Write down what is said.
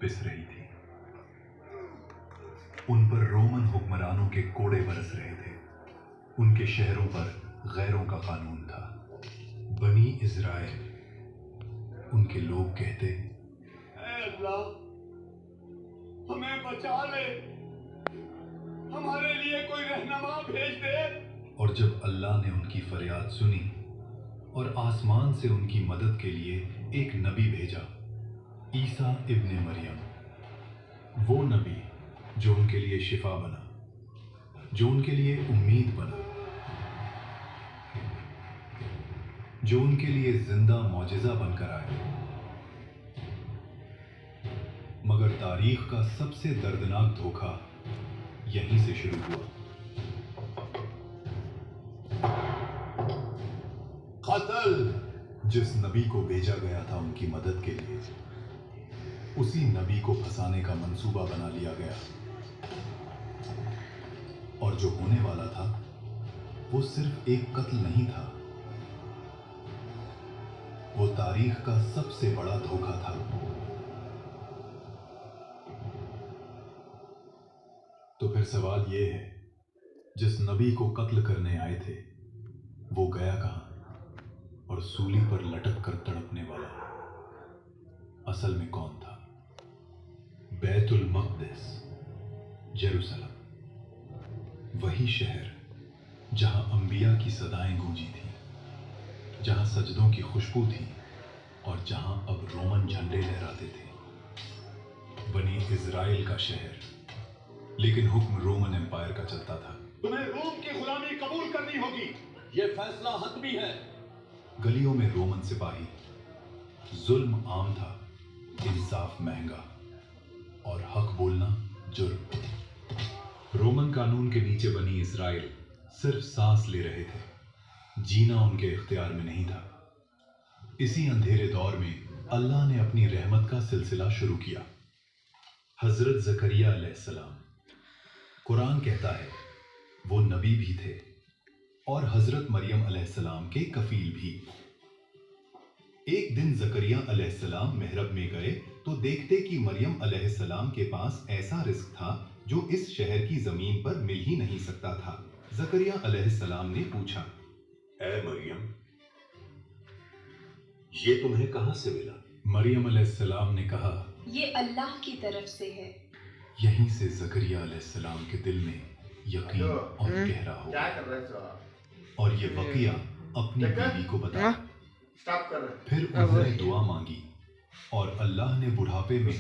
पिस रही थी। उन पर रोमन हुक्मरानों के कोड़े बरस रहे थे। उनके शहरों पर गैरों का कानून था। बनी इज़राइल, उनके लोग कहते, ऐ अल्लाह, हमें बचा ले, हमारे लिए कोई रहनुमा भेज दे। और जब अल्लाह ने उनकी फरियाद सुनी और आसमान से उनकी मदद के लिए एक नबी भेजा, ईसा इब्ने मरियम, वो नबी जो उनके लिए शिफा बना, जो उनके लिए उम्मीद बना, जो उनके लिए जिंदा मौजिज़ा बनकर आया। मगर तारीख का सबसे दर्दनाक धोखा यहीं से शुरू हुआ। कत्ल। जिस नबी को भेजा गया था उनकी मदद के लिए, उसी नबी को फंसाने का मंसूबा बना लिया गया। और जो होने वाला था वो सिर्फ एक कत्ल नहीं था, वो तारीख का सबसे बड़ा धोखा था। तो फिर सवाल ये है, जिस नबी को कत्ल करने आए थे वो गया कहां? और सूली पर लटक कर तड़पने वाला असल में कौन था? बैतुल मक़दिस, जेरूसलम, वही शहर जहां अंबिया की सदाएं गूंजी थी, जहां सजदों की खुशबू थी और जहां अब रोमन झंडे लहराते थे। बनी इज़राइल का शहर, लेकिन हुक्म रोमन एम्पायर का चलता था। तुम्हें रोम की गुलामी कबूल करनी होगी, ये फैसला हतमी है। गलियों में रोमन सिपाही, जुल्म आम था, इंसाफ महंगा और हक बोलना जुर्म। रोमन कानून के नीचे बनी इज़राइल सिर्फ सांस ले रहे थे, जीना उनके इख्तियार में नहीं था। इसी अंधेरे दौर में अल्लाह ने अपनी रहमत का सिलसिला शुरू किया। हजरत ज़करिया अलैहिस्सलाम, कुरान कहता है वो नबी भी थे और हजरत मरियम अलैहिस्सलाम के कफील भी। एक दिन ज़करिया अलैहिस्सलाम महरब में गए तो देखते कि मरियम अलैहिस्सलाम के पास ऐसा रिस्क था जो इस शहर की जमीन पर मिल ही नहीं सकता था। ज़करिया अलैहिस्सलाम ने पूछा, ऐ मरियम, ये तुम्हें कहां से मिला? मरियम अलैहिस्सलाम ने कहा, ये अल्लाह की तरफ से है। यहीं से ज़करिया अलैहिस्सलाम के दिल में यकीन और गहरा हो क्या कर रहे हो? और ये वक़िया अपनी बीवी को बताया। स्टॉप कर रहे फिर उन्होंने दुआ मांगी और अल्लाह ने बुढ़ापे में